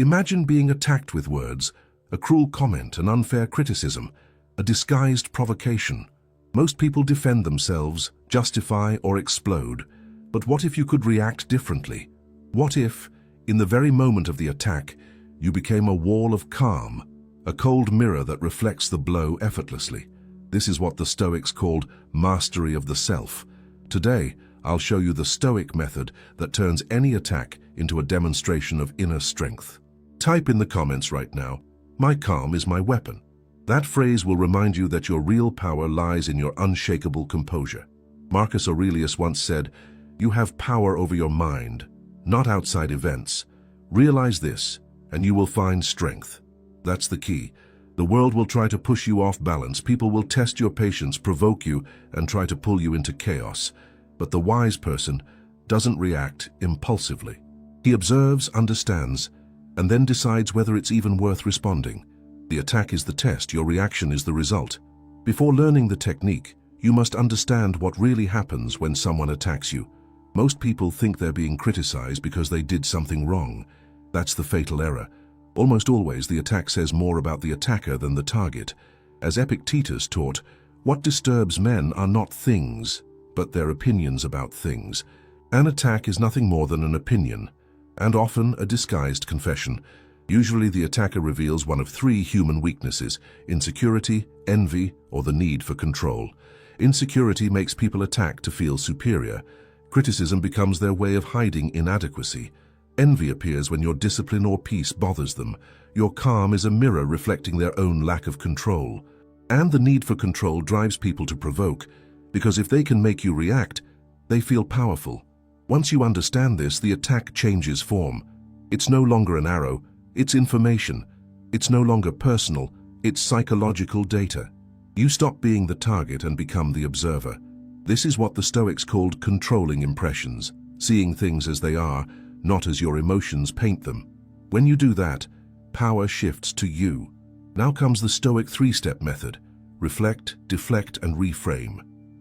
Imagine being attacked with words, a cruel comment, an unfair criticism, a disguised provocation. Most people defend themselves, justify, or explode. But what if you could react differently? What if, in the very moment of the attack, you became a wall of calm, a cold mirror that reflects the blow effortlessly? This is what the Stoics called mastery of the self. Today, I'll show you the Stoic method that turns any attack into a demonstration of inner strength. Type in the comments right now, "My calm is my weapon." That phrase will remind you that your real power lies in your unshakable composure. Marcus Aurelius once said, "You have power over your mind, not outside events. Realize this, and you will find strength." That's the key. The world will try to push you off balance. People will test your patience, provoke you, and try to pull you into chaos. But the wise person doesn't react impulsively. He observes, understands, and then decides whether it's even worth responding. The attack is the test, your reaction is the result. Before learning the technique, you must understand what really happens when someone attacks you. Most people think they're being criticized because they did something wrong. That's the fatal error. Almost always, the attack says more about the attacker than the target. As Epictetus taught, what disturbs men are not things, but their opinions about things. An attack is nothing more than an opinion, and often a disguised confession. Usually the attacker reveals one of three human weaknesses: insecurity, envy, or the need for control. Insecurity makes people attack to feel superior. Criticism becomes their way of hiding inadequacy. Envy appears when your discipline or peace bothers them. Your calm is a mirror reflecting their own lack of control. And the need for control drives people to provoke, because if they can make you react, they feel powerful. Once you understand this, the attack changes form. It's no longer an arrow, it's information. It's no longer personal, it's psychological data. You stop being the target and become the observer. This is what the Stoics called controlling impressions, seeing things as they are, not as your emotions paint them. When you do that, power shifts to you. Now comes the Stoic three-step method: reflect, deflect, and reframe.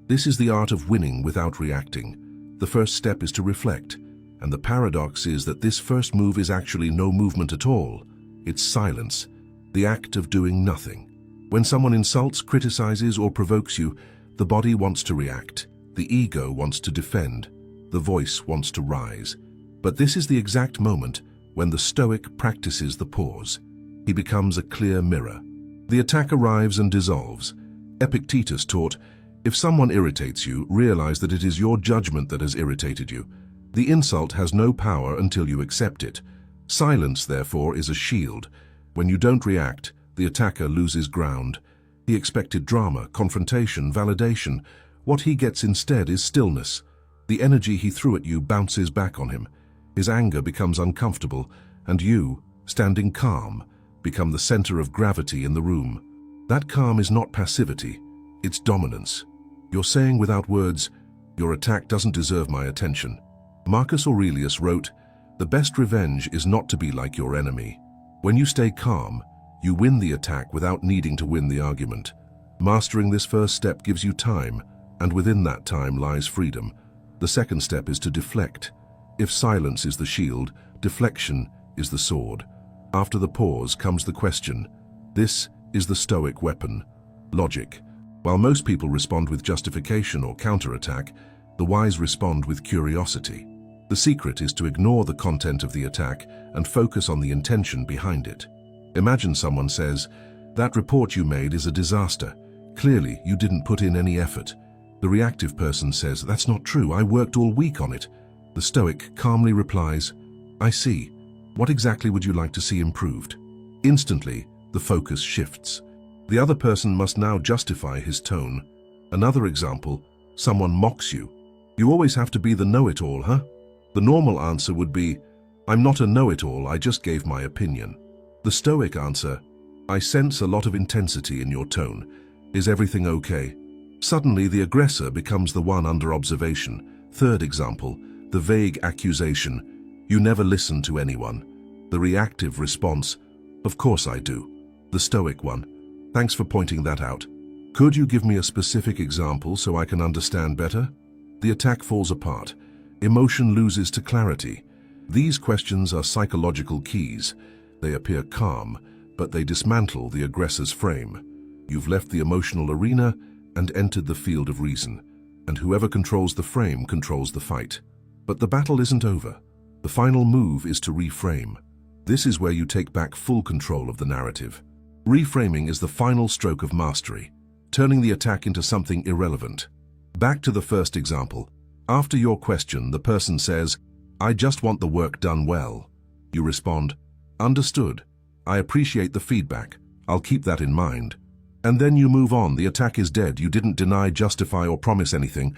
This is the art of winning without reacting. The first step is to reflect, and the paradox is that this first move is actually no movement at all. It's silence, the act of doing nothing. When someone insults, criticizes, or provokes you, the body wants to react, the ego wants to defend, the voice wants to rise. But this is the exact moment when the Stoic practices the pause. He becomes a clear mirror. The attack arrives and dissolves. Epictetus taught, if someone irritates you, realize that it is your judgment that has irritated you. The insult has no power until you accept it. Silence, therefore, is a shield. When you don't react, the attacker loses ground. He expected drama, confrontation, validation. What he gets instead is stillness. The energy he threw at you bounces back on him. His anger becomes uncomfortable, and you, standing calm, become the center of gravity in the room. That calm is not passivity, it's dominance. You're saying without words, your attack doesn't deserve my attention. Marcus Aurelius wrote, the best revenge is not to be like your enemy. When you stay calm, you win the attack without needing to win the argument. Mastering this first step gives you time, and within that time lies freedom. The second step is to deflect. If silence is the shield, deflection is the sword. After the pause comes the question. This is the Stoic weapon: logic. While most people respond with justification or counterattack, the wise respond with curiosity. The secret is to ignore the content of the attack and focus on the intention behind it. Imagine someone says, "That report you made is a disaster. Clearly, you didn't put in any effort." The reactive person says, "That's not true. I worked all week on it." The Stoic calmly replies, "I see. What exactly would you like to see improved?" Instantly, the focus shifts. The other person must now justify his tone. Another example, someone mocks you. "You always have to be the know-it-all, huh?" The normal answer would be, "I'm not a know-it-all, I just gave my opinion." The Stoic answer, "I sense a lot of intensity in your tone. Is everything okay?" Suddenly, the aggressor becomes the one under observation. Third example, the vague accusation, "You never listen to anyone." The reactive response, "Of course I do." The Stoic one, "Thanks for pointing that out. Could you give me a specific example so I can understand better?" The attack falls apart. Emotion loses to clarity. These questions are psychological keys. They appear calm, but they dismantle the aggressor's frame. You've left the emotional arena and entered the field of reason, and whoever controls the frame controls the fight. But the battle isn't over. The final move is to reframe. This is where you take back full control of the narrative. Reframing is the final stroke of mastery, turning the attack into something irrelevant. Back to the first example. After your question, the person says, "I just want the work done well." You respond, "Understood. I appreciate the feedback. I'll keep that in mind." And then you move on. The attack is dead. You didn't deny, justify, or promise anything.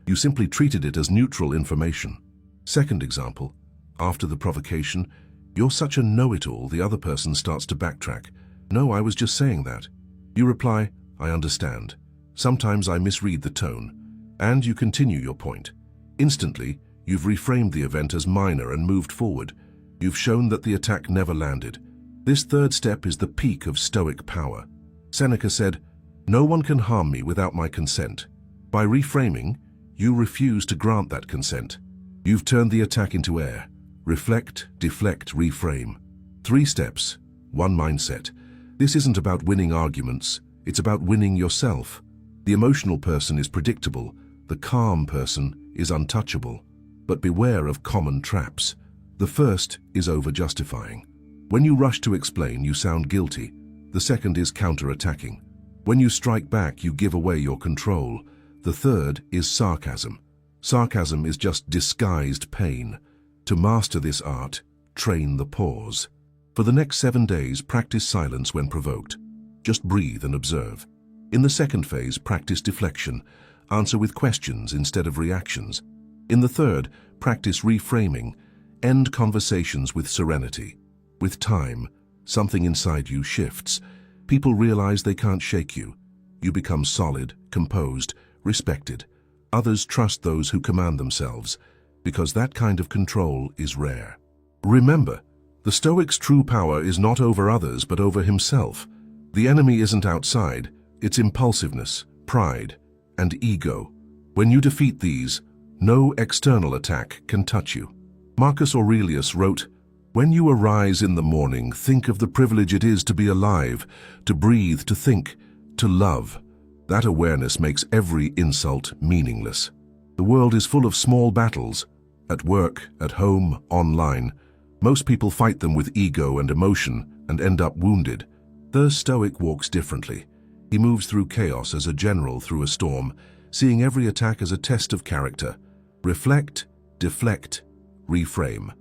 You simply treated it as neutral information. Second example. After the provocation, "You're such a know-it-all," the other person starts to backtrack. "No, I was just saying that." You reply, "I understand. Sometimes I misread the tone." And you continue your point. Instantly, you've reframed the event as minor and moved forward. You've shown that the attack never landed. This third step is the peak of Stoic power. Seneca said, "No one can harm me without my consent." By reframing, you refuse to grant that consent. You've turned the attack into air. Reflect, deflect, reframe. 3 steps, 1 mindset. This isn't about winning arguments, it's about winning yourself. The emotional person is predictable, the calm person is untouchable. But beware of common traps. The first is over-justifying. When you rush to explain, you sound guilty. The second is counter-attacking. When you strike back, you give away your control. The third is sarcasm. Sarcasm is just disguised pain. To master this art, train the pause. For the next 7 days, practice silence when provoked. Just breathe and observe. In the second phase, practice deflection. Answer with questions instead of reactions. In the third, practice reframing. End conversations with serenity. With time, something inside you shifts. People realize they can't shake you. You become solid, composed, respected. Others trust those who command themselves, because that kind of control is rare. Remember, the Stoic's true power is not over others, but over himself. The enemy isn't outside, it's impulsiveness, pride, and ego. When you defeat these, no external attack can touch you. Marcus Aurelius wrote, "When you arise in the morning, think of the privilege it is to be alive, to breathe, to think, to love." That awareness makes every insult meaningless. The world is full of small battles, at work, at home, online. Most people fight them with ego and emotion and end up wounded. The Stoic walks differently. He moves through chaos as a general through a storm, seeing every attack as a test of character. Reflect, deflect, reframe.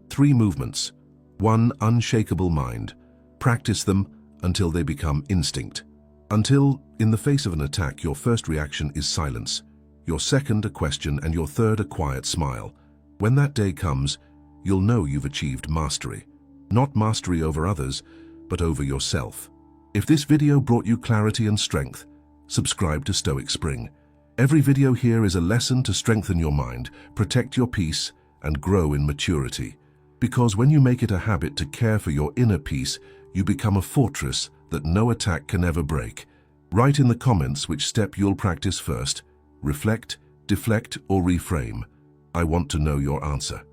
3 movements. 1 unshakable mind. Practice them until they become instinct. Until, in the face of an attack, your first reaction is silence, your second a question, and your third a quiet smile. When that day comes, you'll know you've achieved mastery. Not mastery over others, but over yourself. If this video brought you clarity and strength, subscribe to Stoic Spring. Every video here is a lesson to strengthen your mind, protect your peace, and grow in maturity. Because when you make it a habit to care for your inner peace, you become a fortress that no attack can ever break. Write in the comments which step you'll practice first. Reflect, deflect, or reframe. I want to know your answer.